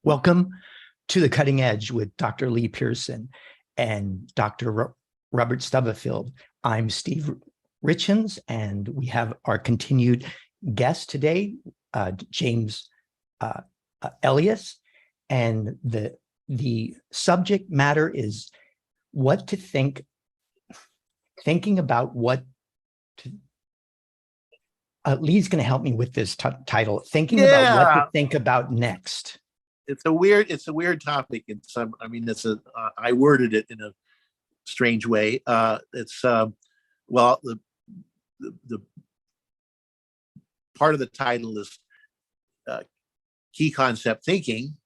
Welcome to The Cutting Edge with Dr. Lee Pierson and Dr. Robert Stubblefield. I'm Steve Richins, and we have our continued guest today, James Ellias, and the subject matter is what to think, thinking about what to. Lee's going to help me with this title, thinking about what to think about next. It's a weird topic. I worded it in a strange way. The part of the title is key concept thinking,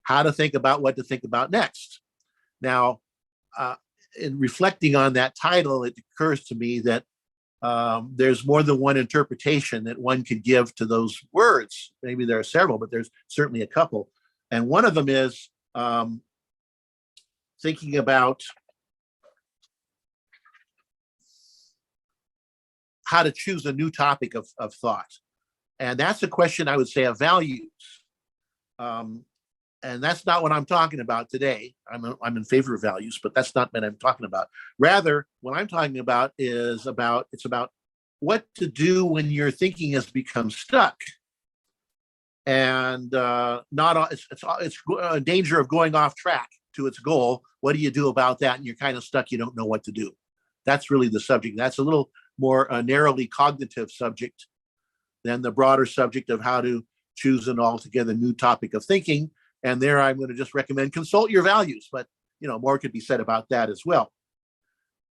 how to think about what to think about next. Now, in reflecting on that title, it occurs to me that there's more than one interpretation that one could give to those words. Maybe there are several, but there's certainly a couple. And one of them is thinking about how to choose a new topic of thought. And that's a question, I would say, of values. And that's not what I'm talking about today. I'm in favor of values, but that's not what I'm talking about. Rather, what I'm talking about is about what to do when your thinking has become stuck, and it's a danger of going off track to its goal. What do you do about that? And you're kind of stuck. You don't know what to do. That's really the subject. That's a little more narrowly cognitive subject than the broader subject of how to choose an altogether new topic of thinking. And there I'm going to just recommend consult your values, but more could be said about that as well.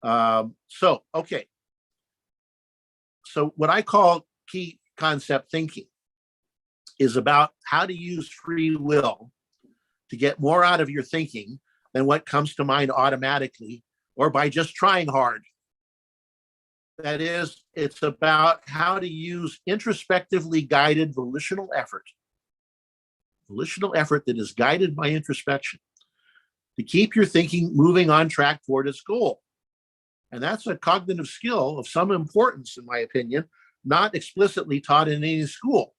Okay. So what I call key concept thinking is about how to use free will to get more out of your thinking than what comes to mind automatically or by just trying hard. That is, it's about how to use introspectively guided volitional effort that is guided by introspection to keep your thinking moving on track toward its goal. And that's a cognitive skill of some importance, in my opinion, not explicitly taught in any school.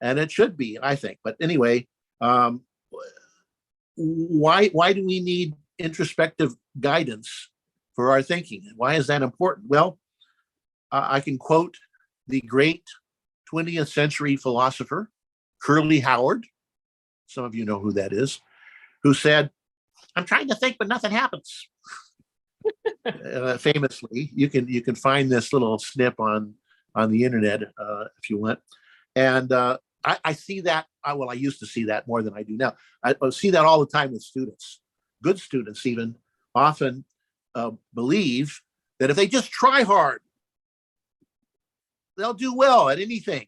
And it should be, I think. But anyway, why do we need introspective guidance for our thinking? And why is that important? Well, I can quote the great 20th century philosopher, Curly Howard. Some of you know who that is, who said, "I'm trying to think, but nothing happens." Famously, you can find this little snip on the internet if you want. And I see that. I used to see that more than I do now. I see that all the time with students. Good students even often believe that if they just try hard, they'll do well at anything.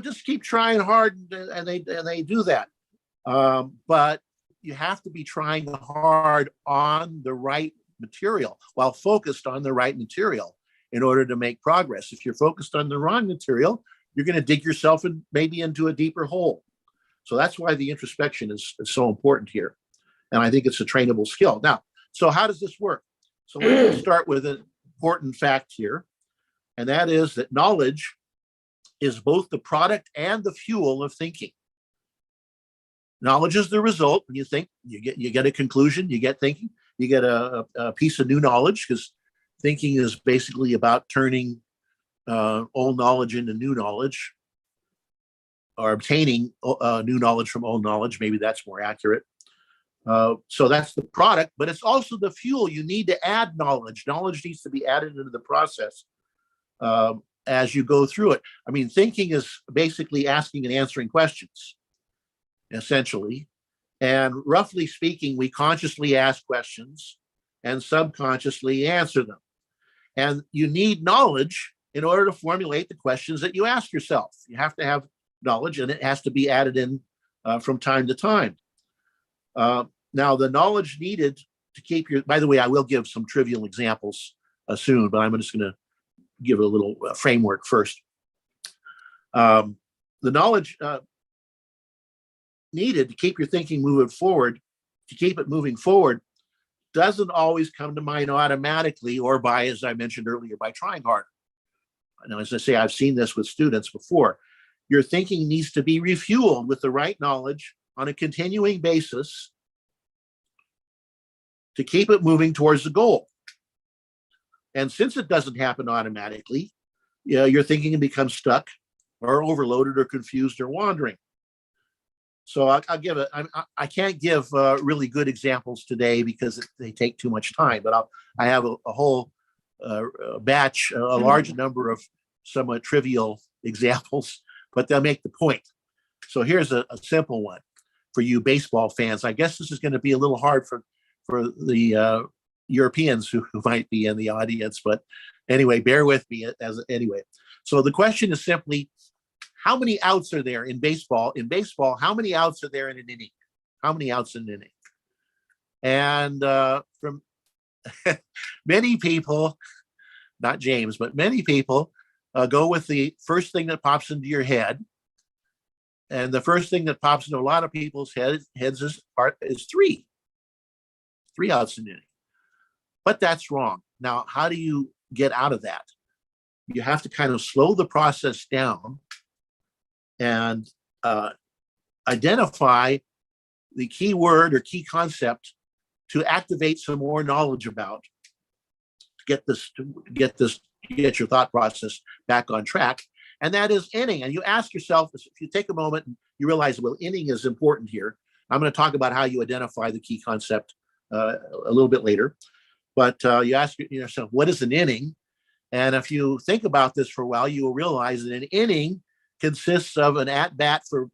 Just keep trying hard, and they do that. But you have to be trying hard on the right material while focused on the right material in order to make progress. If you're focused on the wrong material, you're going to dig yourself maybe into a deeper hole. So that's why the introspection is so important here. And I think it's a trainable skill. Now, so how does this work? So let's start with an important fact here. And that is that knowledge is both the product and the fuel of thinking. Knowledge is the result. When you think, you get a conclusion, you get thinking, you get a piece of new knowledge, because thinking is basically about turning old knowledge into new knowledge, or obtaining new knowledge from old knowledge. Maybe that's more accurate. So that's the product, but it's also the fuel. You need to add knowledge. Knowledge needs to be added into the process as you go through it. I mean, thinking is basically asking and answering questions, essentially. And roughly speaking, we consciously ask questions and subconsciously answer them. And you need knowledge in order to formulate the questions that you ask yourself. You have to have knowledge, and it has to be added in from time to time. Now, the knowledge needed to keep your, by the way, I will give some trivial examples soon, but I'm just going to give a little framework first. The knowledge needed to keep your thinking moving forward, to keep it moving forward, doesn't always come to mind automatically or by, as I mentioned earlier, by trying harder. And as I say, I've seen this with students before. your thinking needs to be refueled with the right knowledge on a continuing basis to keep it moving towards the goal. And since it doesn't happen automatically, your thinking can become stuck or overloaded or confused or wandering. So I'll give it. I can't give really good examples today because they take too much time. But I have a whole batch, a large number of somewhat trivial examples, but they'll make the point. So here's a simple one for you baseball fans. I guess this is going to be a little hard for the Europeans who might be in the audience, but anyway, bear with me anyway. So the question is simply, how many outs are there in baseball? In baseball, how many outs are there in an inning? How many outs in an inning? And from many people, not James, but many people go with the first thing that pops into your head. And the first thing that pops into a lot of people's heads is three outs in an inning. But that's wrong. Now, how do you get out of that? You have to kind of slow the process down and identify the key word or key concept to activate some more knowledge about, to get your thought process back on track. And that is inning. And you ask yourself, if you take a moment and you realize, well, inning is important here. I'm going to talk about how you identify the key concept a little bit later. But you ask yourself, what is an inning? And if you think about this for a while, you will realize that an inning consists of an at-bat for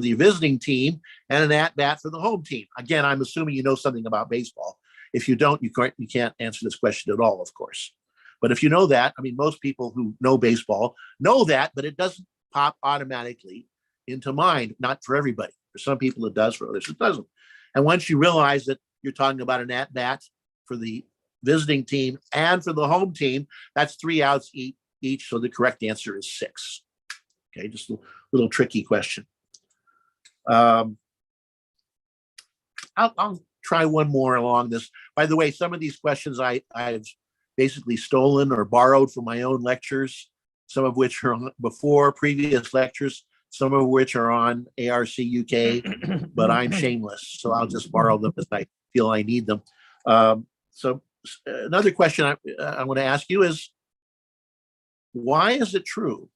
the visiting team and an at-bat for the home team. Again, I'm assuming you know something about baseball. If you don't, you can't answer this question at all, of course. But if you know that, I mean, most people who know baseball know that, but it doesn't pop automatically into mind. Not for everybody. For some people it does, for others it doesn't. And once you realize that you're talking about an at-bat for the visiting team and for the home team, that's 3 outs each. So the correct answer is 6. Okay, just a little tricky question. I'll try one more along this. By the way, some of these questions I've basically stolen or borrowed from my own lectures, some of which are before previous lectures, some of which are on ARCUK, but I'm shameless, so I'll just borrow them as I feel I need them. So another question I want to ask you is, why is it true?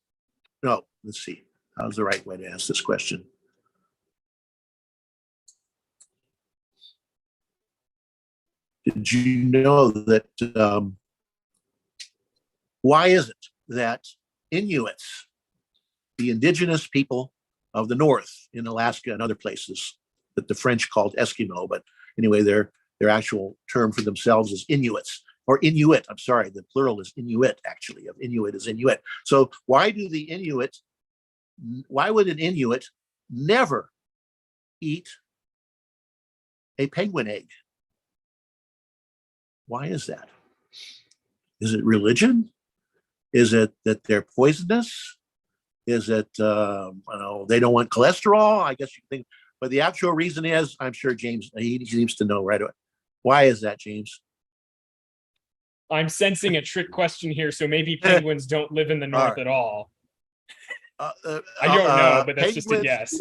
No, let's see. How's the right way to ask this question? Did you know that, why is it that Inuits, the indigenous people of the North in Alaska and other places that the French called Eskimo, but anyway, their actual term for themselves is Inuits, or Inuit, I'm sorry, the plural is Inuit, actually, of Inuit is Inuit. So why would an Inuit never eat a penguin egg? Why is that? Is it religion? Is it that they're poisonous? Is it, they don't want cholesterol? I guess you can think, but the actual reason is, I'm sure James, he seems to know right away. Why is that, James? I'm sensing a trick question here, so maybe penguins don't live in the North at all. I don't know, but that's just a guess.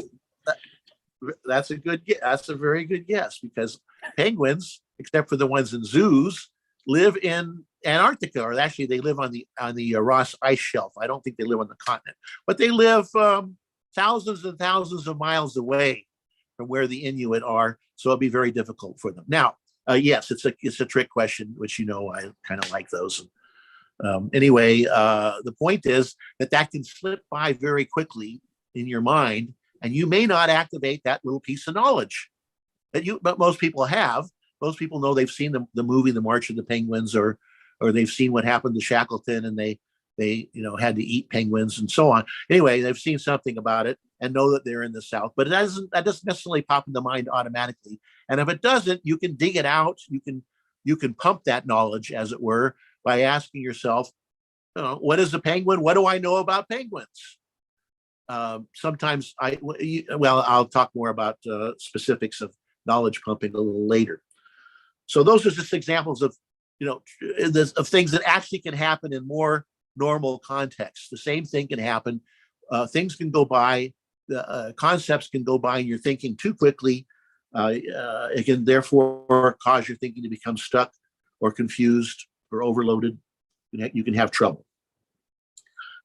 That's a good guess. That's a very good guess, because penguins, except for the ones in zoos, live in Antarctica, or actually they live on the Ross Ice Shelf. I don't think they live on the continent, but they live thousands and thousands of miles away from where the Inuit are, so it'll be very difficult for them. Now, yes, it's a trick question, which I kind of like those. Anyway, the point is that can slip by very quickly in your mind, and you may not activate that little piece of knowledge but most people have. Most people know they've seen the movie The March of the Penguins, or they've seen what happened to Shackleton, and they had to eat penguins and so on. Anyway, they've seen something about it and know that they're in the South, but that doesn't necessarily pop in the mind automatically. And if it doesn't, you can dig it out. You can pump that knowledge, as it were, by asking yourself, what is a penguin? What do I know about penguins? Sometimes I'll talk more about specifics of knowledge pumping a little later. So those are just examples of things that actually can happen in more normal contexts. The same thing can happen things can go by, concepts can go by, and you're thinking too quickly. It can therefore cause your thinking to become stuck or confused or overloaded. You can have trouble.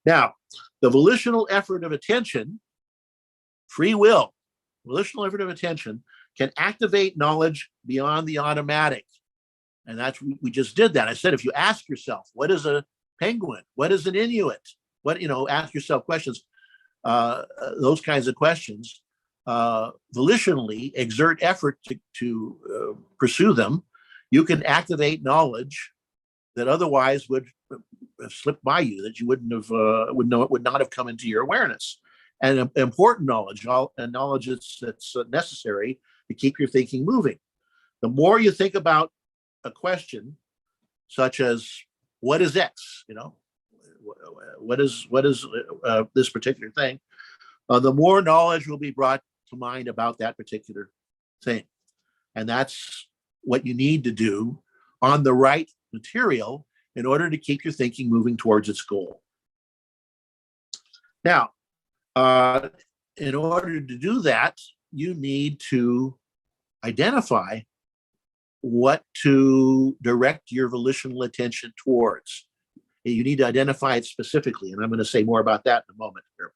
Now, the volitional effort of attention, free will, volitional effort of attention can activate knowledge beyond the automatic. And that's, we just did that. I said, if you ask yourself, what is a penguin? What is an Inuit? What, ask yourself questions, those kinds of questions, volitionally exert effort to pursue them. You can activate knowledge that otherwise would have slipped by you, that you wouldn't have, would not have come into your awareness. And important knowledge, and knowledge that's necessary to keep your thinking moving. The more you think about a question, such as what is X, what is this particular thing, the more knowledge will be brought to mind about that particular thing. And that's what you need to do on the right material in order to keep your thinking moving towards its goal. Now, in order to do that, you need to identify what to direct your volitional attention towards. You need to identify it specifically, and I'm going to say more about that in a moment here.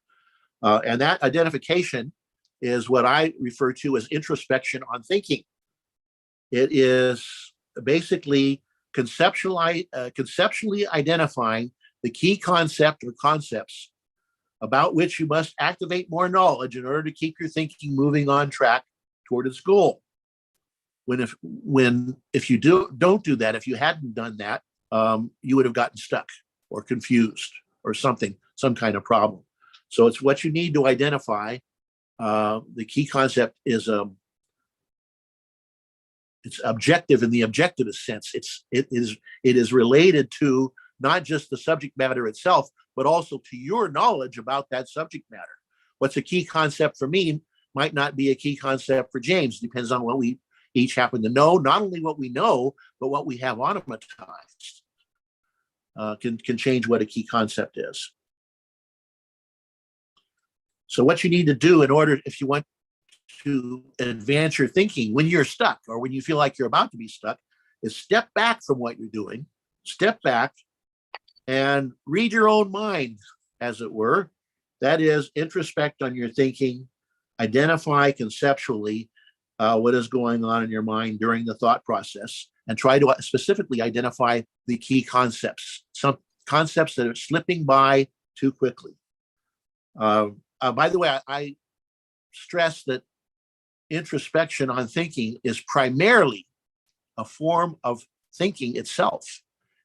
And that identification is what I refer to as introspection on thinking. It is basically conceptually identifying the key concept or concepts about which you must activate more knowledge in order to keep your thinking moving on track toward its goal. If you don't do that, if you hadn't done that, you would have gotten stuck or confused or some kind of problem. So it's what you need to identify. The key concept is it's objective in the objectivist sense. It is related to not just the subject matter itself, but also to your knowledge about that subject matter. What's a key concept for me might not be a key concept for James. Depends on what we each happen to know, not only what we know, but what we have automatized can change what a key concept is. So what you need to do in order, if you want to advance your thinking when you're stuck or when you feel like you're about to be stuck, is step back from what you're doing, step back and read your own mind, as it were. That is, introspect on your thinking, identify conceptually what is going on in your mind during the thought process, and try to specifically identify the key concepts, some concepts that are slipping by too quickly. By the way, I stress that introspection on thinking is primarily a form of thinking itself.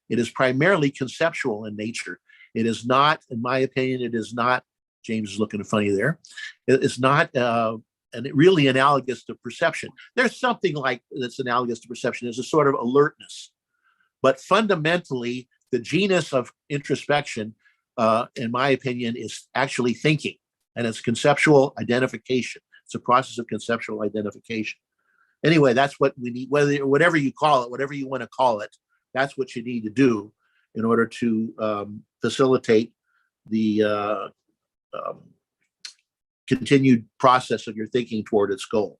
It is primarily conceptual in nature. It is not, in my opinion, it is not, James is looking funny there, it's not really analogous to perception. There's something like that's analogous to perception. There's a sort of alertness. But fundamentally, the genus of introspection, in my opinion, is actually thinking. And it's conceptual identification. It's a process of conceptual identification. Anyway, that's what we need, whatever you call it, whatever you want to call it, that's what you need to do in order to facilitate the continued process of your thinking toward its goal.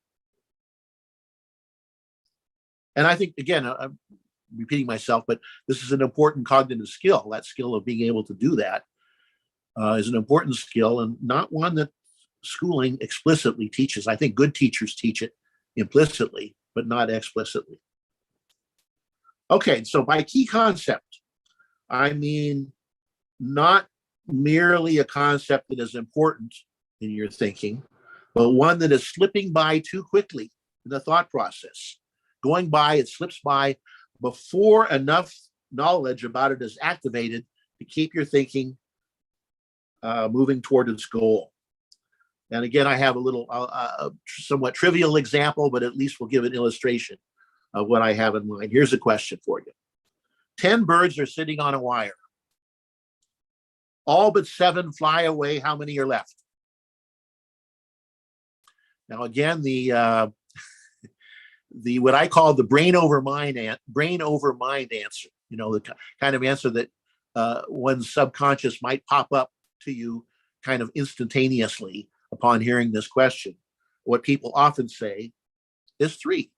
And I think, again, I'm repeating myself, but this is an important cognitive skill. That skill of being able to do that is an important skill, and not one that schooling explicitly teaches. I think good teachers teach it implicitly, but not explicitly. Okay, so by key concept, I mean not merely a concept that is important in your thinking, but one that is slipping by too quickly in the thought process. Going by, it slips by before enough knowledge about it is activated to keep your thinking moving toward its goal. And again, I have a little somewhat trivial example, but at least we'll give an illustration of what I have in mind. Here's a question for you. 10 birds are sitting on a wire. All but 7 fly away. How many are left? Now, again, the what I call the brain over mind answer, the kind of answer that one's subconscious might pop up to you kind of instantaneously upon hearing this question. What people often say is 3.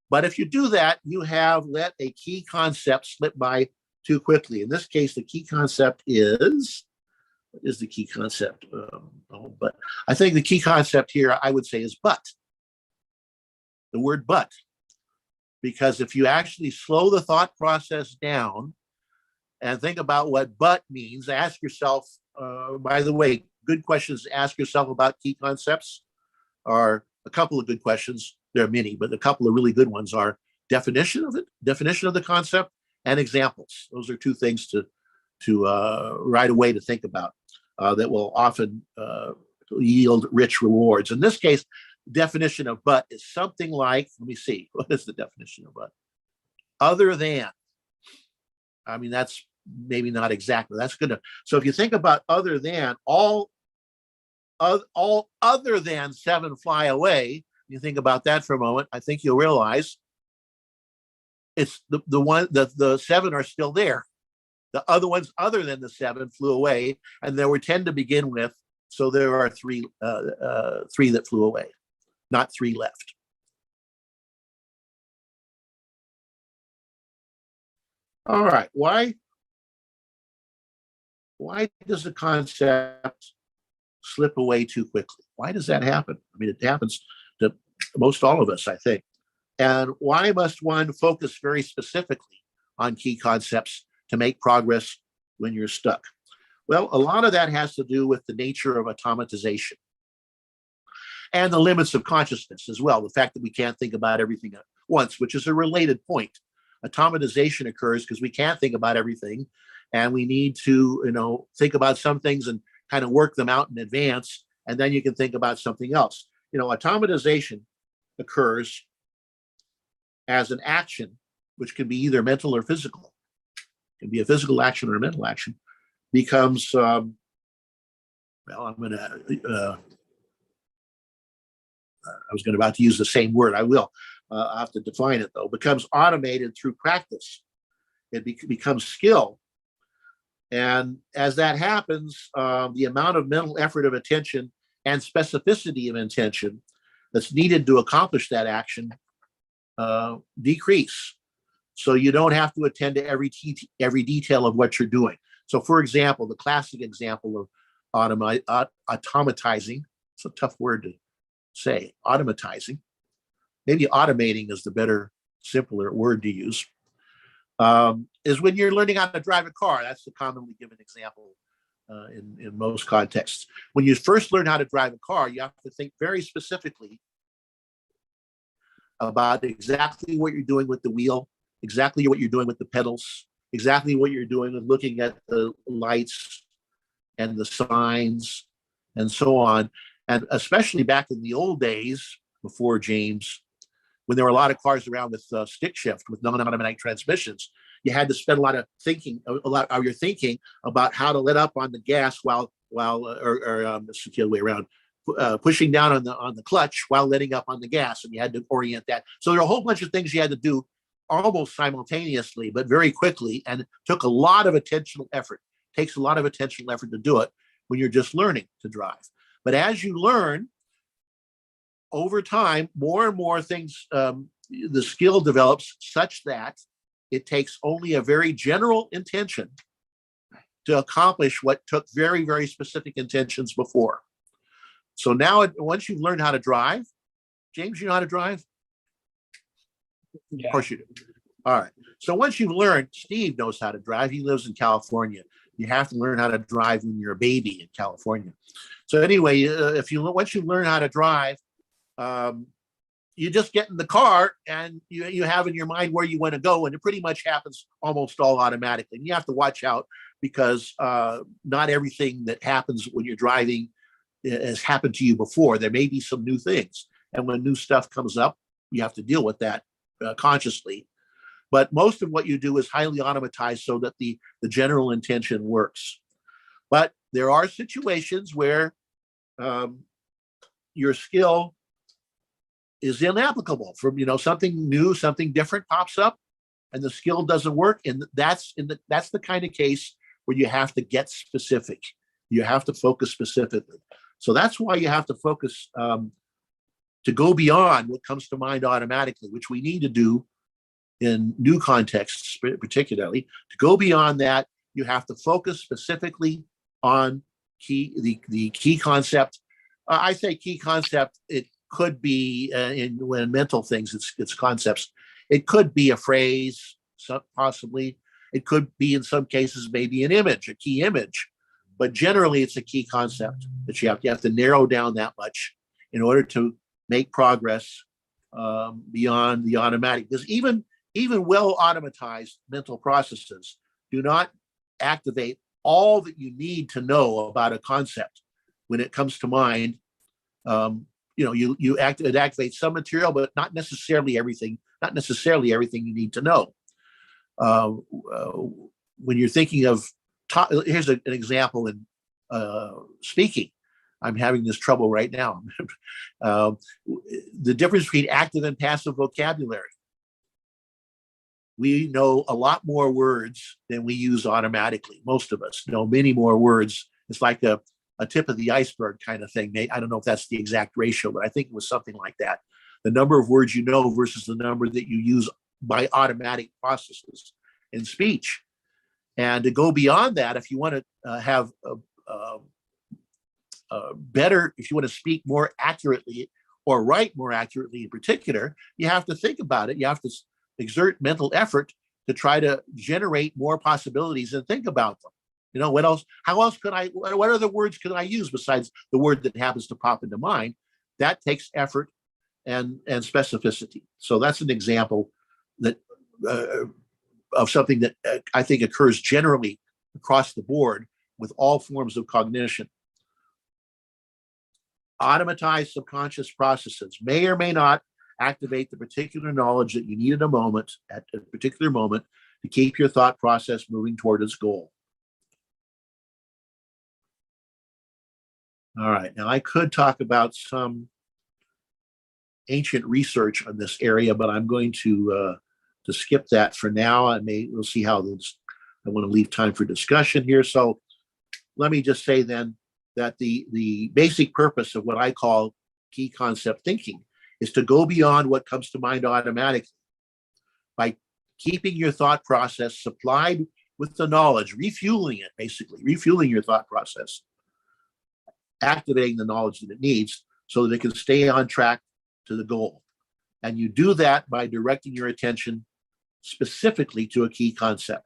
But if you do that, you have let a key concept slip by too quickly. In this case, the key concept is, what is the key concept? But I think the key concept here, I would say, is but. The word but. Because if you actually slow the thought process down and think about what but means, ask yourself, by the way, good questions to ask yourself about key concepts are a couple of good questions. There are many, but a couple of really good ones are definition of it, definition of the concept, and examples. Those are 2 things to right away to think about that will often yield rich rewards. In this case, definition of but is something like, let me see, what is the definition of but? Other than. I mean, that's maybe not exactly. That's good. So if you think about other than, all other than 7 fly away, you think about that for a moment, I think you'll realize it's the 7 are still there. The other ones other than the 7 flew away, and there were 10 to begin with. So there are 3 that flew away, not 3 left. All right, why does the concept slip away too quickly? Why does that happen? I mean, it happens to most all of us, I think. And why must one focus very specifically on key concepts to make progress when you're stuck? Well, a lot of that has to do with the nature of automatization and the limits of consciousness as well. The fact that we can't think about everything at once, which is a related point. Automatization occurs because we can't think about everything, and we need to, think about some things and kind of work them out in advance, and then you can think about something else. Automatization occurs as an action, which can be either mental or physical. It can be a physical action or a mental action. Becomes, I'm going to, I was about to use the same word. I will. I have to define it, though. Becomes automated through practice. It becomes skill. And as that happens, the amount of mental effort of attention and specificity of intention that's needed to accomplish that action decrease. So you don't have to attend to every detail of what you're doing. So, for example, the classic example of automatizing, it's a tough word to say, automatizing. Maybe automating is the better, simpler word to use, is when you're learning how to drive a car. That's the commonly given example in most contexts. When you first learn how to drive a car, you have to think very specifically about exactly what you're doing with the wheel, exactly what you're doing with the pedals, exactly what you're doing with looking at the lights and the signs and so on. And especially back in the old days, before James, when there were a lot of cars around with stick shift, with non-automatic transmissions, you had to spend a lot of your thinking about how to let up on the gas while it's the other way around, pushing down on the clutch while letting up on the gas, and you had to orient that. So there are a whole bunch of things you had to do almost simultaneously, but very quickly, and it took a lot of attentional effort. It takes a lot of attentional effort to do it when you're just learning to drive. But as you learn, over time, more and more things, the skill develops such that it takes only a very general intention to accomplish what took very, very specific intentions before. So now, once you've learned how to drive, James, you know how to drive? Yeah. Of course you do. All right. So once you've learned, Steve knows how to drive. He lives in California. You have to learn how to drive when you're a baby in California. So anyway, once you learn how to drive, you just get in the car and you have in your mind where you want to go, and it pretty much happens almost all automatically. And you have to watch out because not everything that happens when you're driving has happened to you before. There may be some new things, and when new stuff comes up, you have to deal with that consciously. But most of what you do is highly automatized so that the general intention works. But there are situations where your skill is inapplicable. From something new, something different pops up, and the skill doesn't work. And that's the kind of case where you have to get specific. You have to focus specifically. So that's why you have to focus to go beyond what comes to mind automatically, which we need to do in new contexts, particularly. To go beyond that, you have to focus specifically on the key concept. I say key concept. It could be when mental things, it's concepts. It could be a phrase, possibly. It could be, in some cases, maybe an image, a key image. But generally, it's a key concept that you have to narrow down that much in order to make progress beyond the automatic. Because even well automatized mental processes do not activate all that you need to know about a concept when it comes to mind. It activates some material, but not necessarily everything. Not necessarily everything you need to know. When you're thinking of, here's an example in speaking. I'm having this trouble right now. The difference between active and passive vocabulary. We know a lot more words than we use automatically. Most of us know many more words. It's like a tip of the iceberg kind of thing. I don't know if that's the exact ratio, but I think it was something like that. The number of words you know versus the number that you use by automatic processes in speech. And to go beyond that, if you want to have better, if you want to speak more accurately or write more accurately in particular, you have to think about it. You have to exert mental effort to try to generate more possibilities and think about them. What else? How else could what other words could I use besides the word that happens to pop into mind? That takes effort and specificity. So that's an example that of something that I think occurs generally across the board with all forms of cognition. Automatized subconscious processes may or may not activate the particular knowledge that you need at a particular moment to keep your thought process moving toward its goal. All right, now I could talk about some ancient research on this area, but I'm going to skip that for now. We'll see how this. I want to leave time for discussion here. So let me just say then that the basic purpose of what I call key concept thinking is to go beyond what comes to mind automatically by keeping your thought process supplied with the knowledge, refueling your thought process, activating the knowledge that it needs so that it can stay on track to the goal. And you do that by directing your attention specifically to a key concept.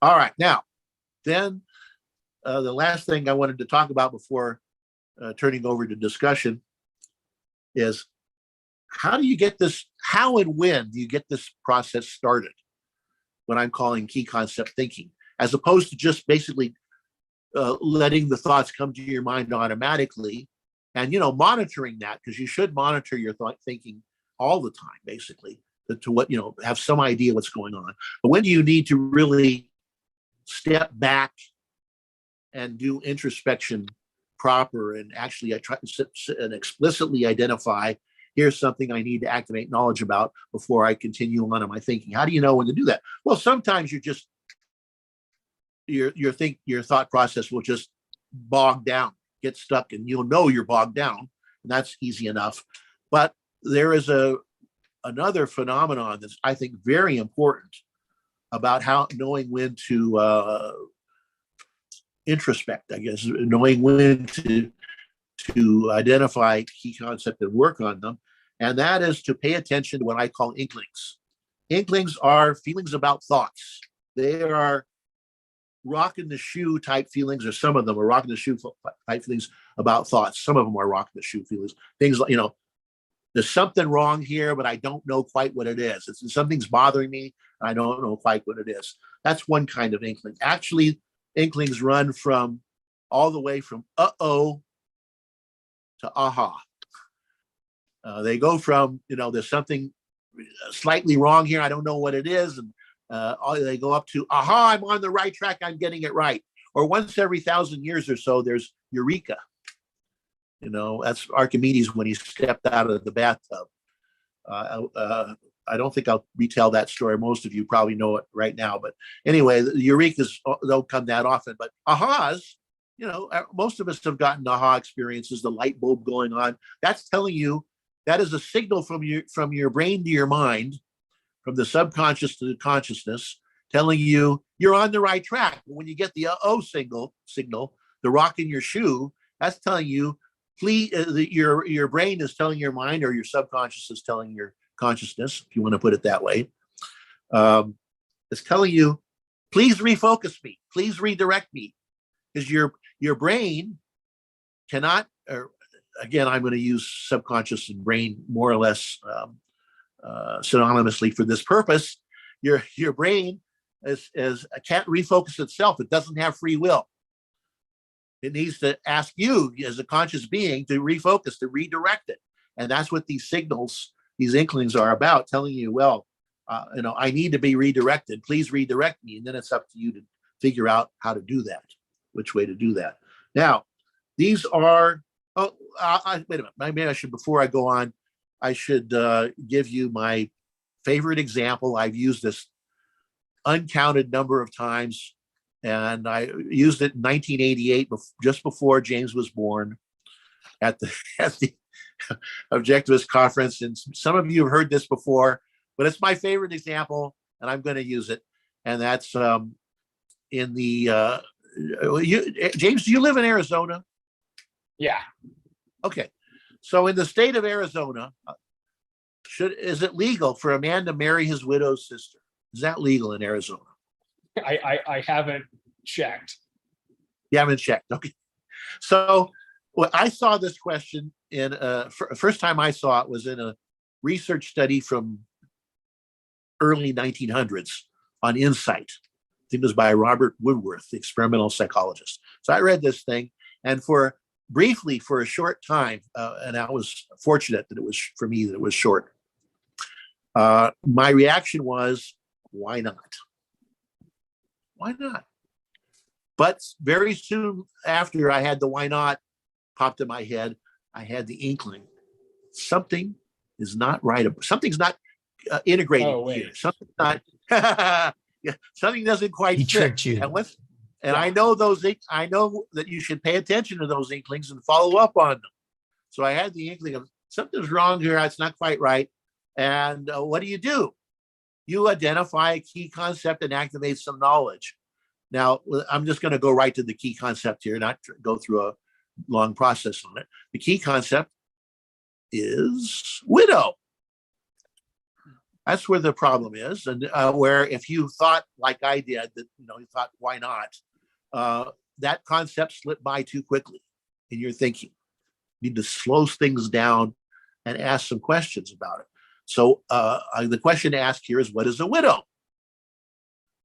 All right, now, then the last thing I wanted to talk about before turning over to discussion is how and when do you get this process started? What I'm calling key concept thinking, as opposed to just basically letting the thoughts come to your mind automatically and, monitoring that, because you should monitor your thought thinking all the time, basically, to what, have some idea what's going on. But when do you need to really step back and do introspection proper and actually try and explicitly identify, here's something I need to activate knowledge about before I continue on in my thinking? How do you know when to do that? Well, sometimes your thought process will just bog down, get stuck, and you'll know you're bogged down, and that's easy enough. But there is another phenomenon that's, I think, very important about knowing when to introspect, I guess, knowing when to identify key concepts and work on them. And that is to pay attention to what I call inklings. Inklings are feelings about thoughts. They are rock in the shoe type feelings, or some of them are rock in the shoe type feelings about thoughts. Some of them are rock in the shoe feelings. Things like, there's something wrong here, but I don't know quite what it is. Something's bothering me. I don't know quite what it is. That's one kind of inkling. Actually, inklings run all the way from uh-oh to aha. They go from, there's something slightly wrong here. I don't know what it is. And they go up to, aha, I'm on the right track. I'm getting it right. Or once every 1,000 years or so, there's eureka. That's Archimedes when he stepped out of the bathtub. I don't think I'll retell that story. Most of you probably know it right now. But anyway, the eurekas don't come that often. But ahas, most of us have gotten aha experiences, the light bulb going on. That's telling you, that is a signal from your brain to your mind, from the subconscious to the consciousness, telling you you're on the right track. When you get the signal, the rock in your shoe, that's telling you, please, your brain is telling your mind, or your subconscious is telling your consciousness, if you want to put it that way. It's telling you, please refocus me, please redirect me, because your brain cannot, or again, I'm going to use subconscious and brain more or less synonymously for this purpose. Your brain can't refocus itself. It doesn't have free will. It needs to ask you as a conscious being to refocus, to redirect it. And that's what these signals, these inklings are about, telling you, well, I need to be redirected. Please redirect me. And then it's up to you to figure out how to do that, which way to do that. Now, these are, wait a minute. Maybe I should, before I go on, I should give you my favorite example. I've used this uncounted number of times, and I used it in 1988, just before James was born, at the Objectivist conference. And some of you have heard this before, but it's my favorite example, and I'm going to use it. And that's in the James, do you live in Arizona? Yeah. Okay. So in the state of Arizona, is it legal for a man to marry his widow's sister? Is that legal in Arizona? I haven't checked. You haven't checked. Okay. So I saw this question in first time I saw it was in a research study from early 1900s on insight. I think it was by Robert Woodworth, the experimental psychologist. So I read this thing, and briefly for a short time, and I was fortunate that it was, for me, that it was short. My reaction was, why not? Why not? But very soon after I had the why not popped in my head, I had the inkling. Something is not right. Something's not integrated here. Something's not, yeah, something doesn't quite He fit. tricked you. And I know I know that you should pay attention to those inklings and follow up on them. So I had the inkling of something's wrong here. It's not quite right. And what do? You identify a key concept and activate some knowledge. Now, I'm just going to go right to the key concept here, not go through a long process on it. The key concept is widow. That's where the problem is. And where if you thought like I did, that you thought, why not? That concept slipped by too quickly in your thinking. You need to slow things down and ask some questions about it. So the question to ask here is, what is a widow?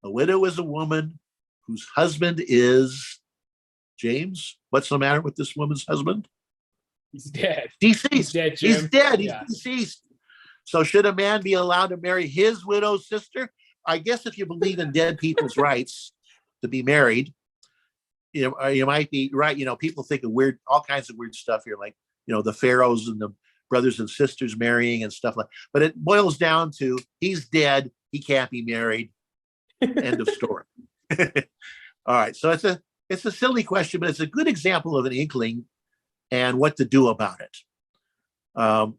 A widow is a woman whose husband is, James, what's the matter with this woman's husband? He's dead. Deceased. He's dead, Jim. He's dead. Yeah. He's deceased. So should a man be allowed to marry his widow's sister? I guess if you believe in dead people's rights to be married, you might be right. People think of all kinds of weird stuff here, like, the pharaohs and the brothers and sisters marrying and stuff like. But it boils down to, he's dead. He can't be married. End of story. All right. So it's a silly question, but it's a good example of an inkling and what to do about it.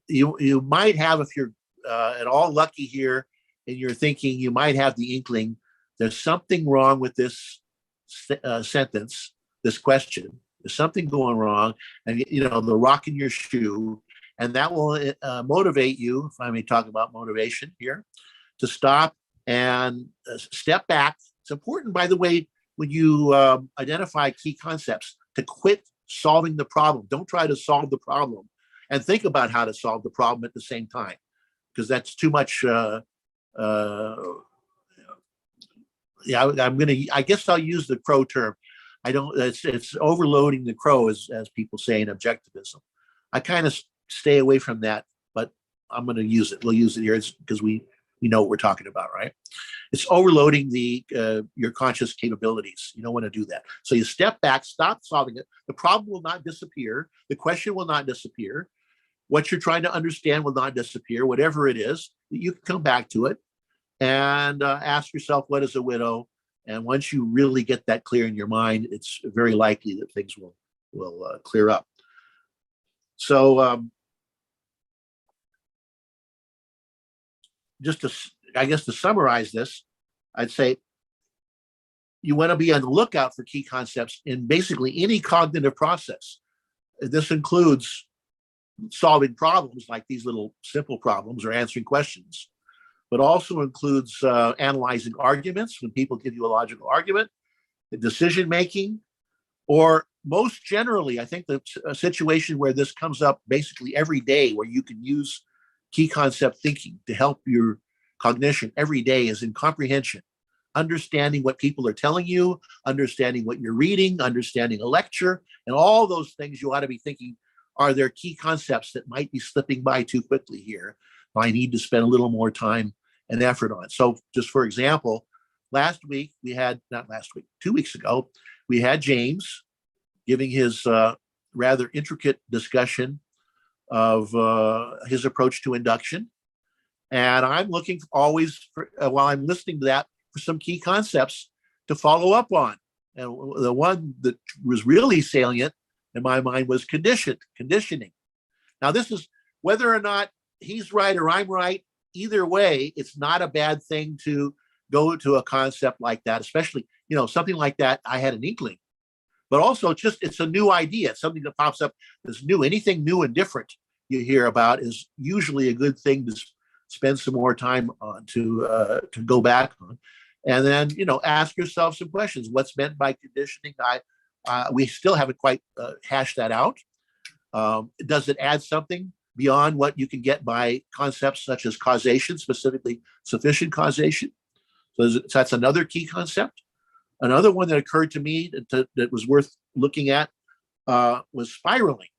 You might have, if you're at all lucky here in your thinking, you might have the inkling there's something wrong with this sentence, this question. There's something going wrong, and the rock in your shoe, and that will motivate you, if I may talk about motivation here, to stop and step back. It's important, by the way, when you identify key concepts, to quit solving the problem. Don't try to solve the problem and think about how to solve the problem at the same time, because that's too much. I guess I'll use the crow term. It's overloading the crow, as people say in objectivism. I kind of stay away from that, but I'm going to use it. We'll use it here because we know what we're talking about, right? It's overloading your conscious capabilities. You don't want to do that. So you step back, stop solving it. The problem will not disappear. The question will not disappear. what you're trying to understand will not disappear. Whatever it is, you can come back to it and ask yourself, what is a widow? And once you really get that clear in your mind, it's very likely that things will clear up. So to summarize this, I'd say you want to be on the lookout for key concepts in basically any cognitive process. This includes solving problems like these little simple problems or answering questions, but also includes analyzing arguments when people give you a logical argument, decision making, or most generally, I think a situation where this comes up basically every day, where you can use key concept thinking to help your cognition every day, is in comprehension. Understanding what people are telling you, understanding what you're reading, understanding a lecture, and all those things you ought to be thinking, are there key concepts that might be slipping by too quickly here? I need to spend a little more time and effort on. So just for example, 2 weeks ago, we had James giving his rather intricate discussion of his approach to induction. And I'm looking always for, while I'm listening to that, for some key concepts to follow up on. And the one that was really salient in my mind was conditioning. Now, this is whether or not he's right or I'm right. Either way, it's not a bad thing to go to a concept like that, especially, something like that. I had an inkling, but also it's a new idea. It's something that pops up that's new. Anything new and different you hear about is usually a good thing to spend some more time on, to go back on. And then, ask yourself some questions. What's meant by conditioning? We still haven't quite hashed that out. Does it add something beyond what you can get by concepts such as causation, specifically sufficient causation? So that's another key concept. Another one that occurred to me that was worth looking at was spiraling,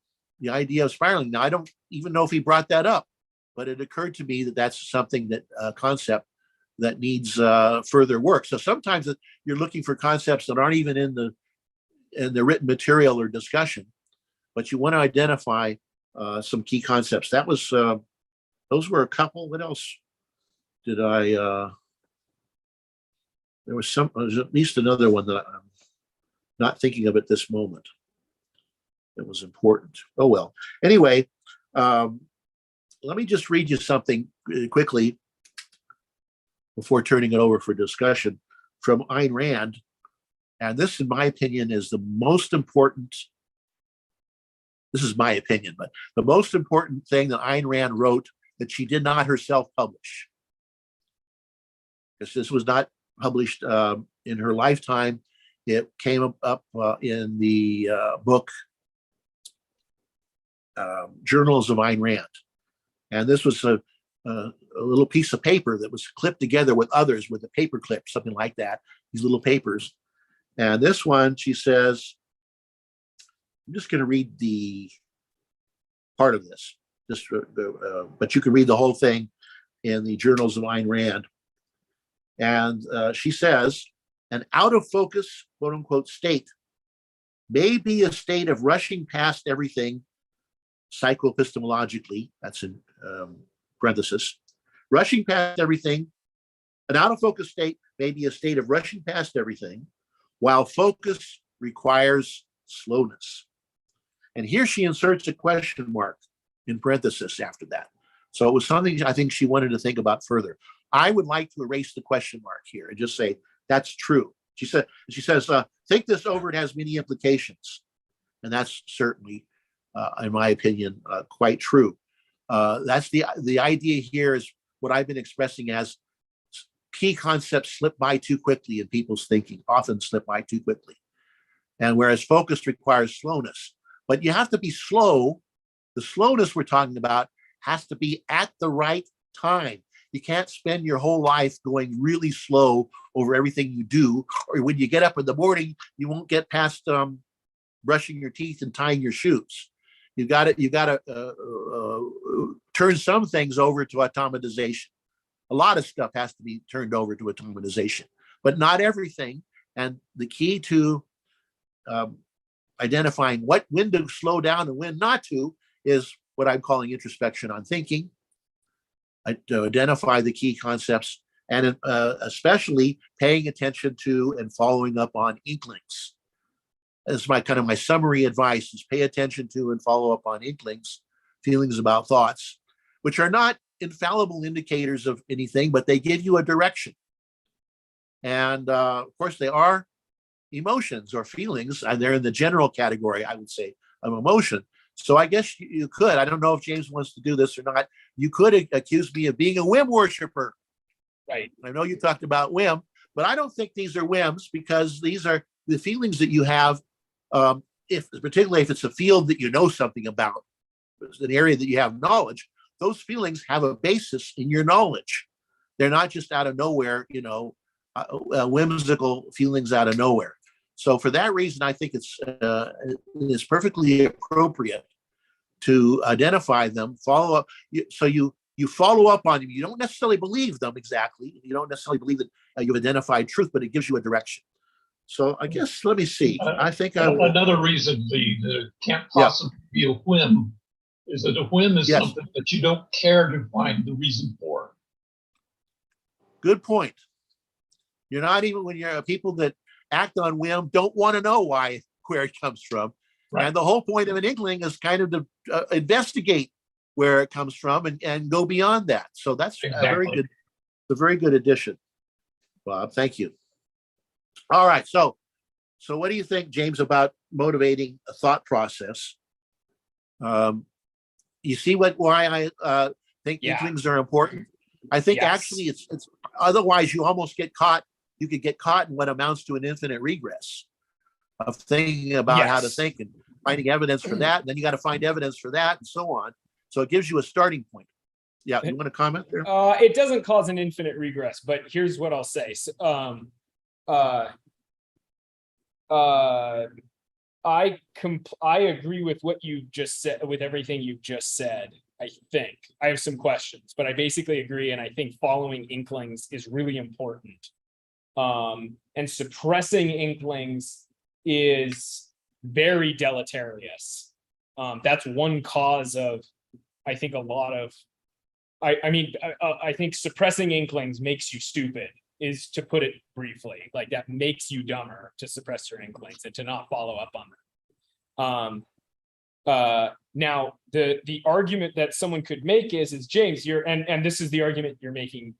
the idea of spiraling. Now, I don't even know if he brought that up, but it occurred to me that that's something that concept that needs further work. So sometimes you're looking for concepts that aren't even in the written material or discussion, but you want to identify some key concepts. That was those were a couple. What else did I? There was at least another one that I'm not thinking of at this moment. That was important. Oh well. Anyway, let me just read you something quickly before turning it over for discussion from Ayn Rand. And this, in my opinion, is the most important. This is my opinion, but the most important thing that Ayn Rand wrote that she did not herself publish, because this was not published in her lifetime. It came up in the book Journals of Ayn Rand. And this was a little piece of paper that was clipped together with others with a paper clip, something like that, these little papers. And this one, she says, I'm just going to read the part of this, but you can read the whole thing in the Journals of Ayn Rand. And she says, an out of focus, quote unquote, state may be a state of rushing past everything psychoepistemologically, that's in parenthesis, rushing past everything. An out of focus state may be a state of rushing past everything, while focus requires slowness. And here she inserts a question mark in parenthesis after that. So it was something I think she wanted to think about further. I would like to erase the question mark here and just say, that's true. She says, think this over, it has many implications. And that's certainly, in my opinion, quite true. That's the idea here is what I've been expressing as key concepts slip by too quickly in people's thinking, often slip by too quickly. And whereas focus requires slowness. But you have to be slow. The slowness we're talking about has to be at the right time. You can't spend your whole life going really slow over everything you do. Or when you get up in the morning, you won't get past brushing your teeth and tying your shoes. You got to turn some things over to automatization. A lot of stuff has to be turned over to automatization, but not everything. And the key to identifying when to slow down and when not to is what I'm calling introspection on thinking, to identify the key concepts, and especially paying attention to and following up on inklings. That's my kind of my summary advice: is pay attention to and follow up on inklings, feelings about thoughts, which are not infallible indicators of anything, but they give you a direction. And of course, they are emotions or feelings, and they're in the general category, I would say, of emotion. So I guess you could, I don't know if James wants to do this or not, you could accuse me of being a whim worshiper. Right. I know you talked about whim, but I don't think these are whims, because these are the feelings that you have, particularly if it's a field that you know something about, it's an area that you have knowledge. Those feelings have a basis in your knowledge. They're not just out of nowhere, whimsical feelings out of nowhere. So for that reason, I think it's perfectly appropriate to identify them, follow up. So you follow up on them. You don't necessarily believe them exactly. You don't necessarily believe that you've identified truth, but it gives you a direction. So I guess, let me see. I think another reason the can't possibly be a whim is that a whim is something that you don't care to find the reason for. Good point. You're not even, when you're people that act on whim don't want to know where it comes from. Right. And the whole point of an inkling is kind of to investigate where it comes from and go beyond that. So that's a very good addition, Bob. Thank you. All right. So what do you think, James, about motivating a thought process? You see why I think inklings are important? I think actually it's otherwise you almost get caught. You could get caught in what amounts to an infinite regress of thinking about how to think and finding evidence for that. And then you got to find evidence for that and so on. So it gives you a starting point. Yeah. You want to comment there? It doesn't cause an infinite regress, but here's what I'll say. So, I agree with what you've just said, with everything you've just said. I think I have some questions, but I basically agree. And I think following inklings is really important. And suppressing inklings is very deleterious. That's one cause of, I think, a lot of, I think suppressing inklings makes you stupid, is to put it briefly. Like, that makes you dumber to suppress your inklings and to not follow up on them. Now, the argument that someone could make is James, and this is the argument you're making.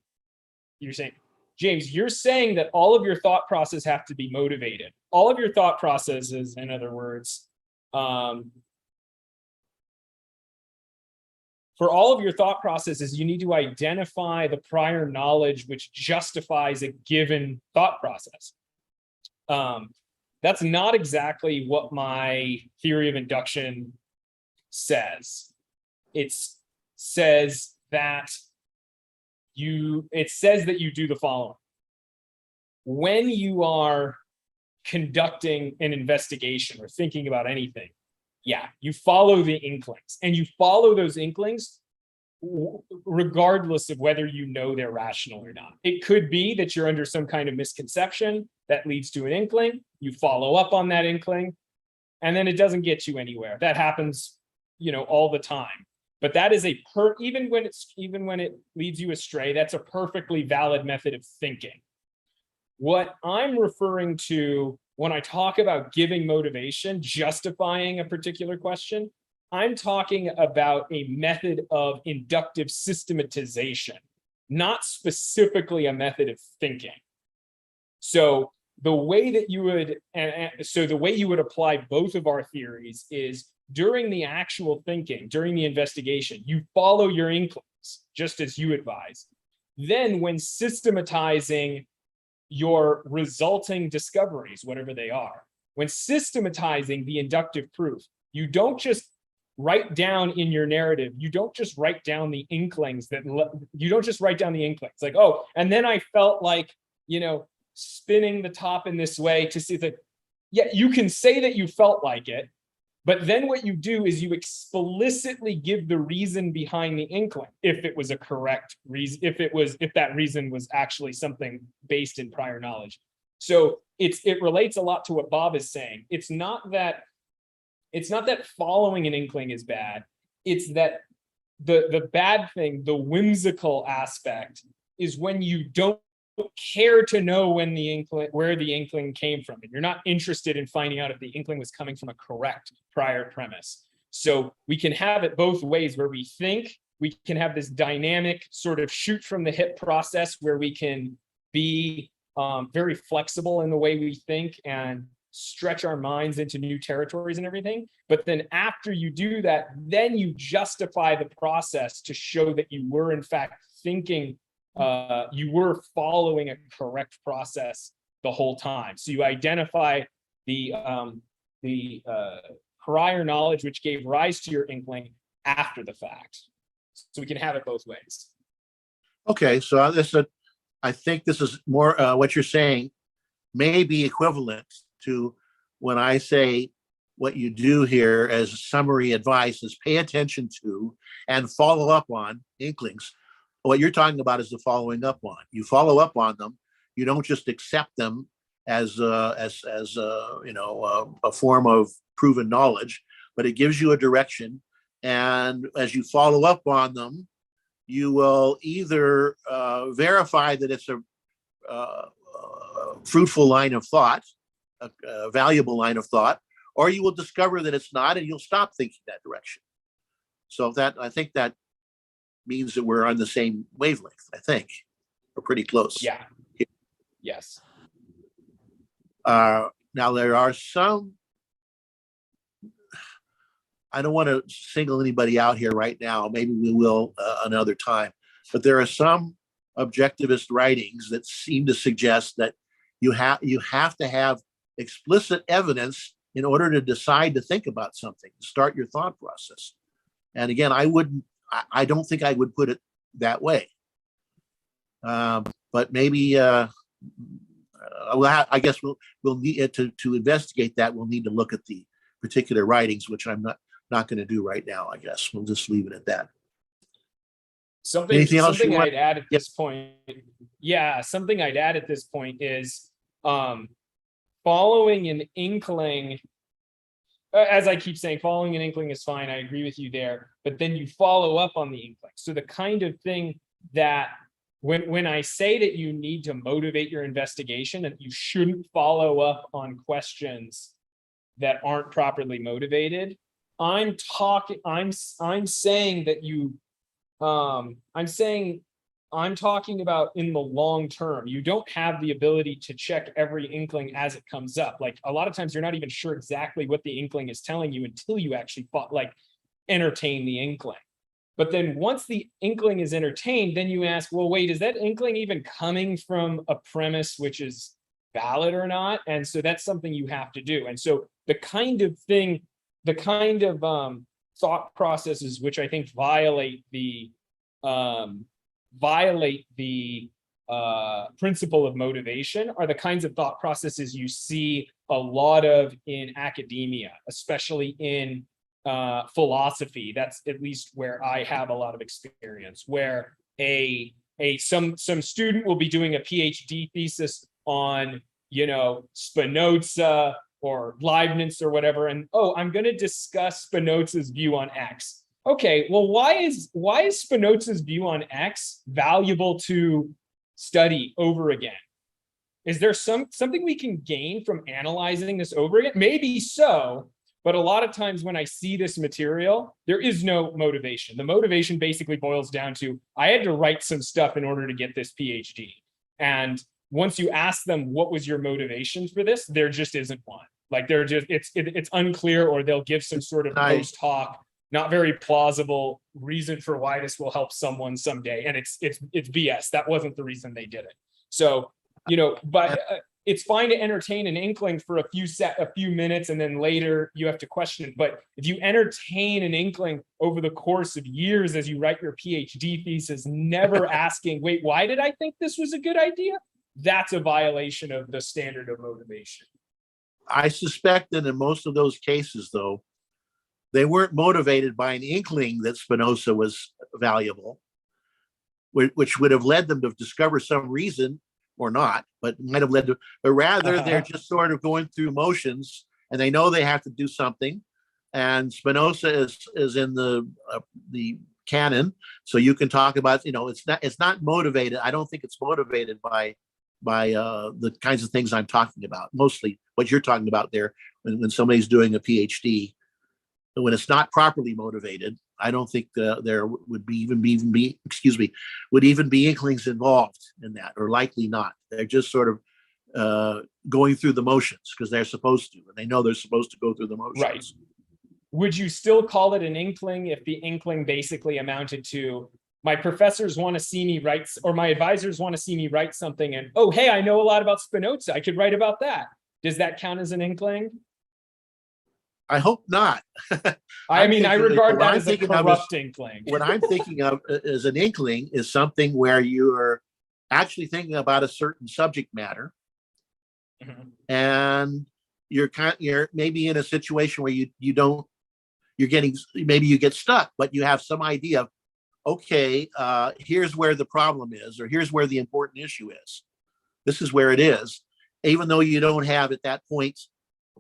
You're saying, James, you're saying that all of your thought process have to be motivated. All of your thought processes, in other words, for all of your thought processes, you need to identify the prior knowledge which justifies a given thought process. That's not exactly what my theory of induction says. It says that you do the following. When you are conducting an investigation or thinking about anything, you follow the inklings, and you follow those inklings regardless of whether you know they're rational or not. It could be that you're under some kind of misconception that leads to an inkling. You follow up on that inkling, and then it doesn't get you anywhere. That happens, all the time. But that is even when it leads you astray, that's a perfectly valid method of thinking. What I'm referring to when I talk about giving motivation, justifying a particular question, I'm talking about a method of inductive systematization, not specifically a method of thinking. So the way that you would apply both of our theories is, during the actual thinking, during the investigation, you follow your inklings, just as you advise. Then when systematizing your resulting discoveries, whatever they are, when systematizing the inductive proof, you don't just write down in your narrative, you don't just write down the inklings like, oh, and then I felt like, spinning the top in this way to see that, you can say that you felt like it, but then what you do is you explicitly give the reason behind the inkling, if it was a correct reason, if that reason was actually something based in prior knowledge. So it relates a lot to what Bob is saying. It's not that following an inkling is bad. it's that the bad thing, the whimsical aspect, is when you don't care to know where the inkling came from, and you're not interested in finding out if the inkling was coming from a correct prior premise. So we can have it both ways, where we think we can have this dynamic sort of shoot from the hip process where we can be very flexible in the way we think and stretch our minds into new territories and everything. But then after you do that, then you justify the process to show that you were in fact thinking, you were following a correct process the whole time. So you identify the prior knowledge which gave rise to your inkling after the fact. So we can have it both ways. Okay, so I think this is more what you're saying may be equivalent to when I say what you do here as summary advice is pay attention to and follow up on inklings. What you're talking about is the following up on. You follow up on them. You don't just accept them as a form of proven knowledge, but it gives you a direction. And as you follow up on them, you will either verify that it's a fruitful line of thought, a valuable line of thought, or you will discover that it's not, and you'll stop thinking that direction. So I think that means that we're on the same wavelength. I think we're pretty close. Yeah. Yes. Now there are some. I don't want to single anybody out here right now. Maybe we will another time. But there are some objectivist writings that seem to suggest that you have to have explicit evidence in order to decide to think about something, to start your thought process. And again, I don't think I would put it that way. But maybe I guess we'll need to investigate that. We'll need to look at the particular writings, which I'm not going to do right now. I guess we'll just leave it at that. Something I'd add at this point. Yeah, something I'd add at this point is following an inkling. As I keep saying, following an inkling is fine. I agree with you there. But then you follow up on the inkling. So the kind of thing that when I say that you need to motivate your investigation, and you shouldn't follow up on questions that aren't properly motivated, I'm saying that I'm talking about in the long term. You don't have the ability to check every inkling as it comes up. Like a lot of times you're not even sure exactly what the inkling is telling you until you actually entertain the inkling. But then once the inkling is entertained, then you ask, well, wait, is that inkling even coming from a premise which is valid or not? And so that's something you have to do. And so the kind of thought processes which I think violate the principle of motivation are the kinds of thought processes you see a lot of in academia, especially in philosophy. That's at least where I have a lot of experience, where some student will be doing a PhD thesis on, Spinoza or Leibniz or whatever, and I'm going to discuss Spinoza's view on X. Okay, well, why is Spinoza's view on X valuable to study over again? Is there something we can gain from analyzing this over again? Maybe so, but a lot of times when I see this material, there is no motivation. The motivation basically boils down to, I had to write some stuff in order to get this PhD. And once you ask them, what was your motivation for this? There just isn't one. Like it's unclear, or they'll give some sort of post hoc, not very plausible reason for why this will help someone someday. And it's BS. That wasn't the reason they did it. So, but it's fine to entertain an inkling for a few minutes, and then later you have to question it. But if you entertain an inkling over the course of years as you write your PhD thesis, never asking, wait, why did I think this was a good idea? That's a violation of the standard of motivation. I suspect that in most of those cases, though, they weren't motivated by an inkling that Spinoza was valuable, which would have led them to discover some reason, or not, but might have led to, but rather they're just sort of going through motions, and they know they have to do something, and Spinoza is in the canon, so you can talk about, it's not motivated. I don't think it's motivated by the kinds of things I'm talking about. Mostly what you're talking about there, when somebody's doing a PhD, when it's not properly motivated, I don't think there would even be inklings involved in that, or likely not. They're just sort of going through the motions because they're supposed to, and they know they're supposed to go through the motions. Right. Would you still call it an inkling if the inkling basically amounted to, my professors want to see me write, or my advisors want to see me write something, and, oh, hey, I know a lot about Spinoza, I could write about that. Does that count as an inkling? I hope not. I mean, I regard that as a corrupt inkling. What I'm thinking of as an inkling is something where you are actually thinking about a certain subject matter, and you're maybe in a situation where maybe you get stuck, but you have some idea of, okay, here's where the problem is, or here's where the important issue is. This is where it is, even though you don't have at that point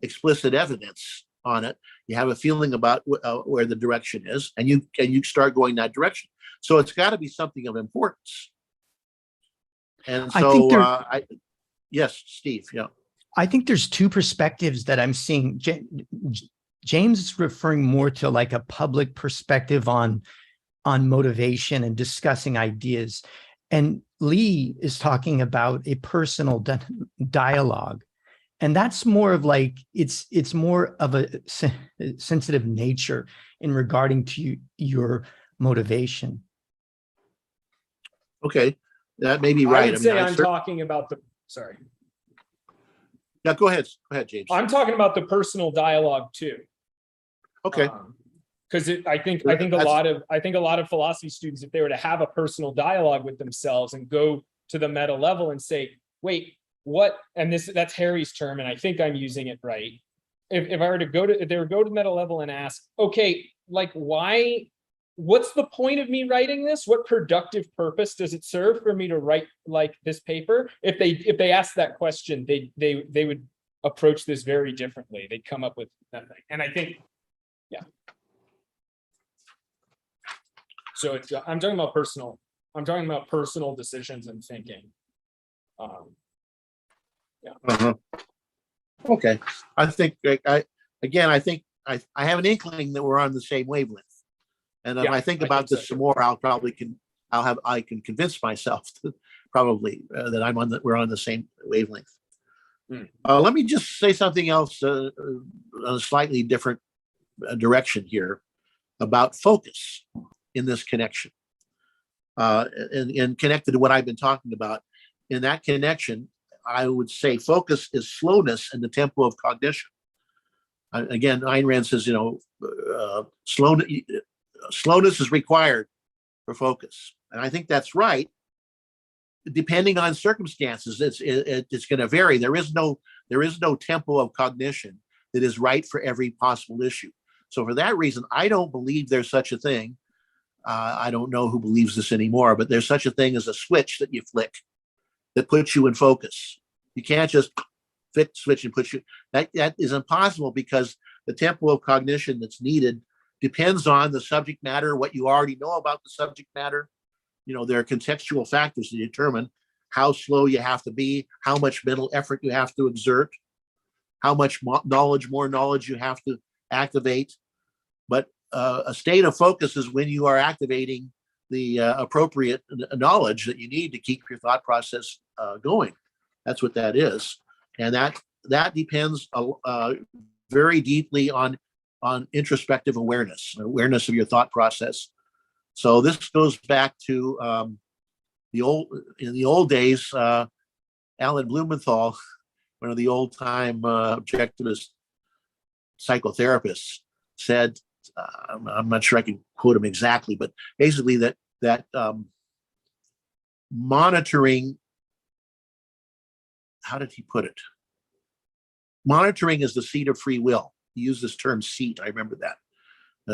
explicit evidence on it. You have a feeling about where the direction is, and you start going that direction. So it's got to be something of importance. And so, yes, Steve. Yeah, I think there's two perspectives that I'm seeing. James is referring more to like a public perspective on motivation and discussing ideas, and Lee is talking about a personal dialogue. And that's more of like, it's more of a sensitive nature in regarding to your motivation. Okay, that may be right. I would say I'm talking about sorry. Yeah, go ahead, James. I'm talking about the personal dialogue too. Okay. Because I think a lot of philosophy students, if they were to have a personal dialogue with themselves and go to the meta level and say, wait, what, and that's Harry's term, and I think I'm using it right. If I were to go to meta level and ask, okay, like, what's the point of me writing this? What productive purpose does it serve for me to write like this paper? If they ask that question, they would approach this very differently. They'd come up with nothing. And I think, yeah. So I'm talking about personal decisions and thinking. Yeah. Okay. I think I have an inkling that we're on the same wavelength. And if I think about this some more, I can convince myself probably that we're on the same wavelength. Let me just say something else, on a slightly different direction here, about focus in this connection, and connected to what I've been talking about. In that connection, I would say focus is slowness in the tempo of cognition. Again, Ayn Rand says, slowness is required for focus, and I think that's right. Depending on circumstances, it's going to vary. There is no tempo of cognition that is right for every possible issue. So for that reason, I don't believe there's such a thing. I don't know who believes this anymore, but there's such a thing as a switch that you flick that puts you in focus. You can't just flick switch and put you. That is impossible, because the tempo of cognition that's needed depends on the subject matter, what you already know about the subject matter. There are contextual factors that determine how slow you have to be, how much mental effort you have to exert, how much more knowledge you have to activate. But a state of focus is when you are activating the appropriate knowledge that you need to keep your thought process going. That's what that is. And that depends very deeply on introspective awareness of your thought process. So this goes back to in the old days, Alan Blumenthal, one of the old time objectivist psychotherapists, said, I'm not sure I can quote him exactly, but basically that monitoring, how did he put it? Monitoring is the seat of free will. He used this term seat. I remember that,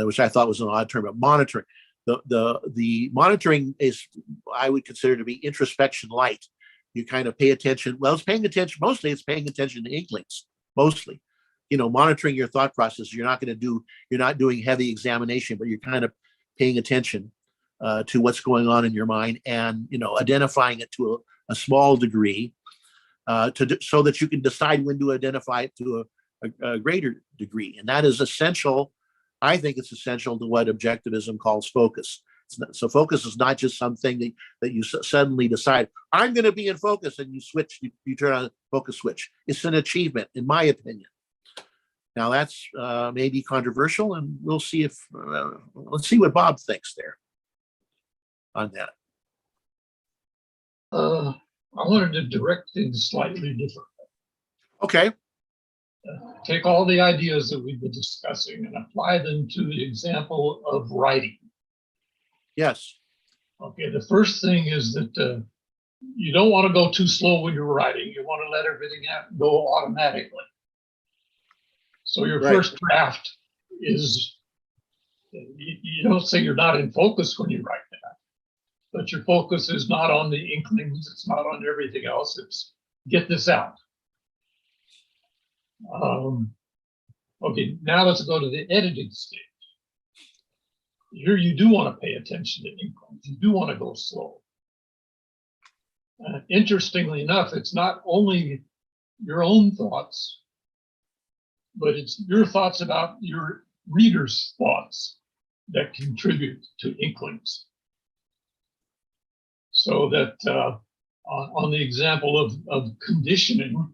which I thought was an odd term, but monitoring. The monitoring is, I would consider to be introspection light. You kind of pay attention. Well, it's paying attention. Mostly it's paying attention to inklings, mostly monitoring your thought process. You're not doing heavy examination, but you're kind of paying attention to what's going on in your mind, and identifying it to a small degree, so that you can decide when to identify it to a greater degree. And that is essential. I think it's essential to what objectivism calls focus. So focus is not just something that you suddenly decide, I'm going to be in focus, and you turn on the focus switch. It's an achievement, in my opinion. Now that's maybe controversial, and we'll see let's see what Bob thinks there on that. I wanted to direct things slightly different. Okay. Take all the ideas that we've been discussing and apply them to the example of writing. Yes. Okay, the first thing is that you don't want to go too slow when you're writing. You want to let everything go automatically. So your first draft is, you don't say you're not in focus when you write that, but your focus is not on the inklings, it's not on everything else, it's get this out. Okay, now let's go to the editing stage. Here you do want to pay attention to inklings, you do want to go slow. Interestingly enough, it's not only your own thoughts, but it's your thoughts about your reader's thoughts that contribute to inklings. So that on the example of conditioning,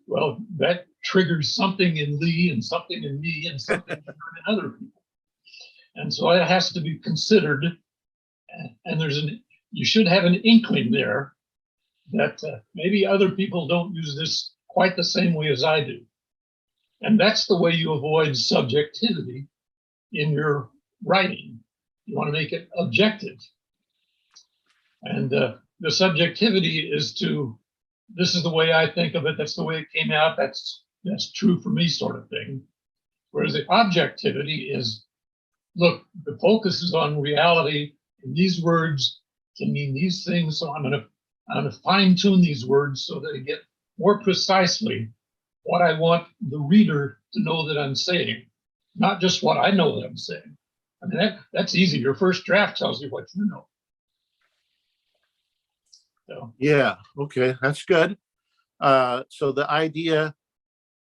well, that triggers something in Lee and something in me and something in other people. And so it has to be considered. And you should have an inkling there that maybe other people don't use this quite the same way as I do. And that's the way you avoid subjectivity in your writing. You want to make it objective. And the subjectivity is this is the way I think of it, that's the way it came out, that's true for me, sort of thing. Whereas the objectivity is, look, the focus is on reality, and these words can mean these things, so I'm gonna fine-tune these words so that I get more precisely what I want the reader to know that I'm saying, not just what I know that I'm saying. I mean, that's easy. Your first draft tells you what you know. So. Yeah, okay, that's good. So the idea,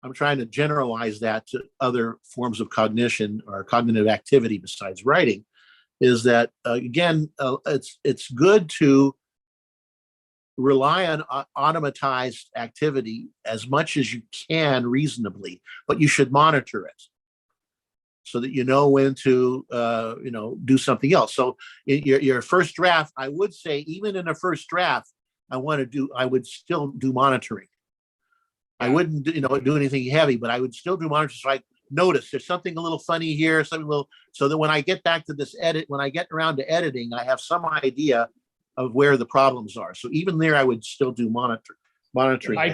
I'm trying to generalize that to other forms of cognition or cognitive activity besides writing, is that, again, it's good to rely on automatized activity as much as you can reasonably, but you should monitor it so that you know when to do something else. So in your first draft, I would say, even in a first draft, I would still do monitoring. I wouldn't do anything heavy, but I would still do monitoring. So I notice there's something a little funny here, something a little, so that when I get back to this when I get around to editing, I have some idea of where the problems are. So even there, I would still do monitoring. I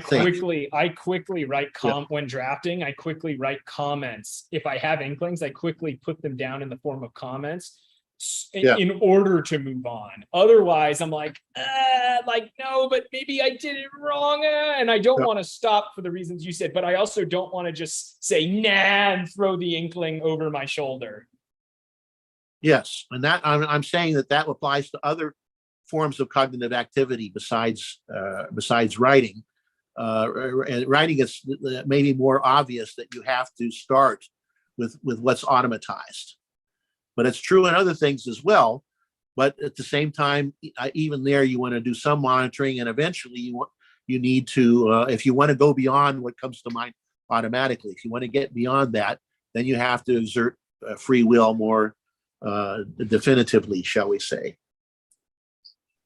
quickly write when drafting. I quickly write comments. If I have inklings, I quickly put them down in the form of comments in order to move on. Otherwise, I'm like no, but maybe I did it wrong, and I don't want to stop for the reasons you said. But I also don't want to just say nah and throw the inkling over my shoulder. Yes, and that I'm saying that applies to other forms of cognitive activity besides writing. And writing is maybe more obvious that you have to start with what's automatized, but it's true in other things as well. But at the same time, even there, you want to do some monitoring, and eventually you need to, if you want to go beyond what comes to mind automatically, if you want to get beyond that, then you have to exert free will more definitively, shall we say.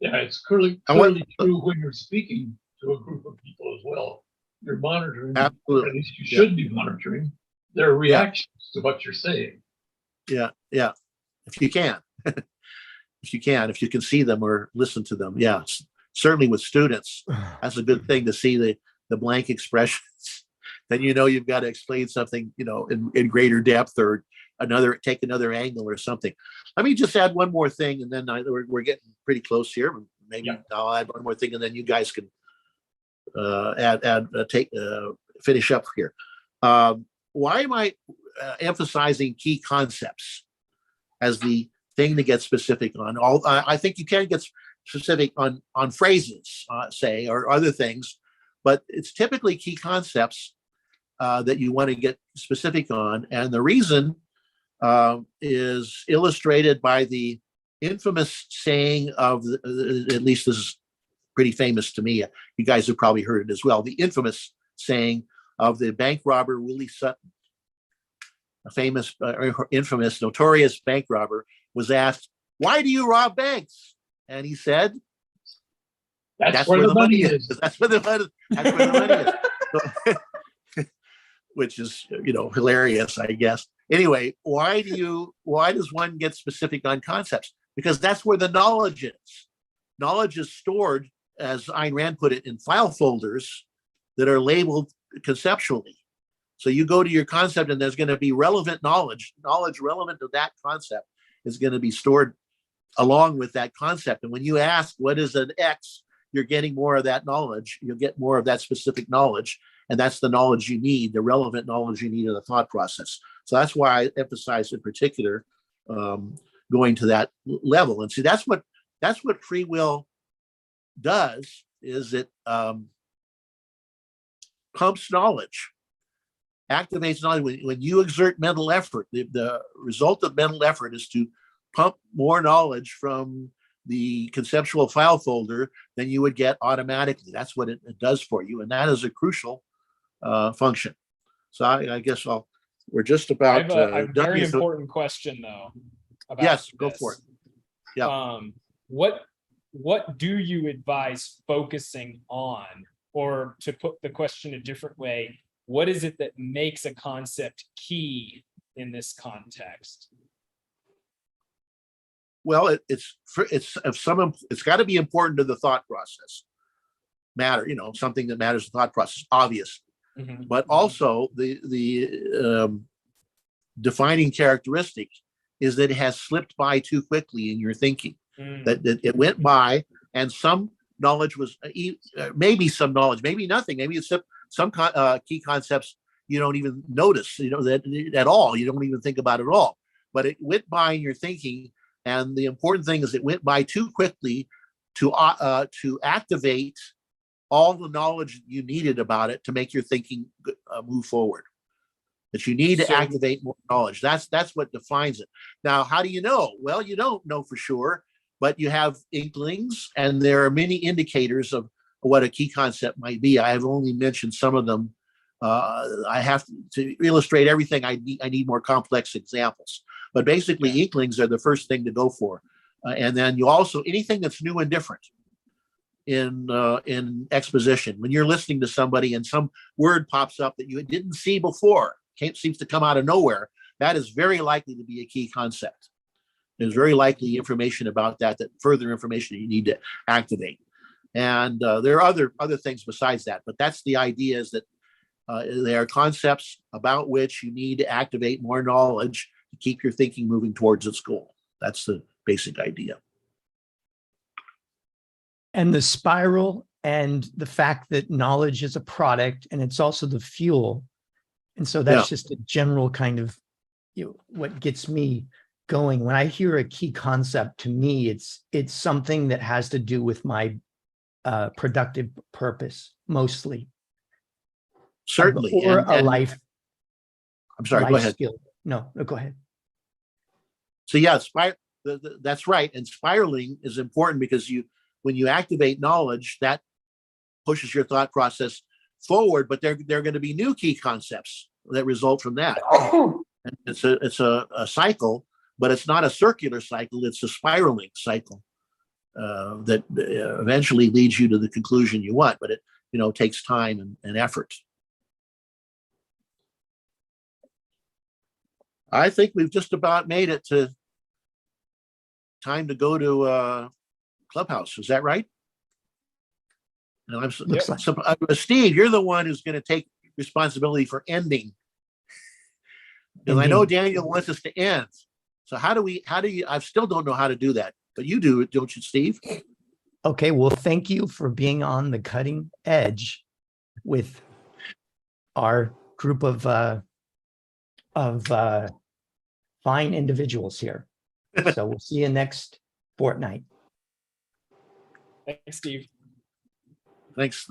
Yeah, it's clearly true when you're speaking to a group of people as well. You're monitoring, absolutely. At least you should be monitoring their reactions to what you're saying. Yeah. If you can. If you can see them or listen to them. Yeah, certainly with students, that's a good thing to see the blank expressions. Then you've got to explain something, in greater depth, or take another angle or something. Let me just add one more thing, and then we're getting pretty close here. Maybe I'll add one more thing, and then you guys can finish up here. Why am I emphasizing key concepts as the thing to get specific on? I think you can get specific on phrases, say, or other things, but it's typically key concepts that you want to get specific on. And the reason is illustrated by the infamous saying of, at least this is pretty famous to me. You guys have probably heard it as well. The infamous saying of the bank robber Willie Sutton, a famous, infamous, notorious bank robber, was asked, "Why do you rob banks?" And he said, "That's where the money is. That's where the money is." So, which is, hilarious, I guess. Anyway, why does one get specific on concepts? Because that's where the knowledge is. Knowledge is stored, as Ayn Rand put it, in file folders that are labeled conceptually. So you go to your concept and there's going to be relevant knowledge relevant to that concept is going to be stored along with that concept. And when you ask, what is an X, you're getting more of that knowledge. You'll get more of that specific knowledge. And that's the knowledge you need, the relevant knowledge you need in the thought process. So that's why I emphasize in particular going to that level. And see, that's what free will does, is it pumps knowledge, activates knowledge. When you exert mental effort, the result of mental effort is to pump more knowledge from the conceptual file folder than you would get automatically. That's what it does for you. And that is a crucial function. So I guess we're just about. I have a very important question though. Yes, go for it. Yeah. What do you advise focusing on? Or to put the question a different way, what is it that makes a concept key in this context? Well, it's got to be important to the thought process. Something that matters to the thought process, obviously. Mm-hmm. But also the defining characteristic is that it has slipped by too quickly in your thinking. That it went by, and some knowledge was maybe some knowledge, maybe nothing, maybe it's some key concepts you don't even notice, that at all. You don't even think about it at all. But it went by in your thinking, and the important thing is it went by too quickly to activate all the knowledge you needed about it to make your thinking move forward. That you need to activate more knowledge. That's what defines it. Now, how do you know? Well, you don't know for sure, but you have inklings, and there are many indicators of what a key concept might be. I have only mentioned some of them. I have to illustrate everything. I need more complex examples. But basically, inklings are the first thing to go for. And then you also, anything that's new and different in exposition. When you're listening to somebody and some word pops up that you didn't see before, seems to come out of nowhere, that is very likely to be a key concept. There's very likely information about that further information you need to activate. And there are other things besides that, but that's the idea, is that there are concepts about which you need to activate more knowledge to keep your thinking moving towards its goal. That's the basic idea. And the spiral, and the fact that knowledge is a product and it's also the fuel. And so that's just a general kind of what gets me going. When I hear a key concept, to me, it's something that has to do with my productive purpose, mostly. Certainly. Or a life. I'm sorry, go ahead. Skill. No, go ahead. So yeah, that's right. And spiraling is important because when you activate knowledge, that pushes your thought process forward, but there are going to be new key concepts that result from that. And it's a cycle, but it's not a circular cycle. It's a spiraling cycle that eventually leads you to the conclusion you want, but it takes time and effort. I think we've just about made it to time to go to Clubhouse. Is that right? Steve, you're the one who's going to take responsibility for ending. And I know Daniel wants us to end. So how do you, I still don't know how to do that, but you do it, don't you, Steve? Okay, well, thank you for being on the cutting edge with our group of fine individuals here. So we'll see you next fortnight. Thanks, Steve. Thanks.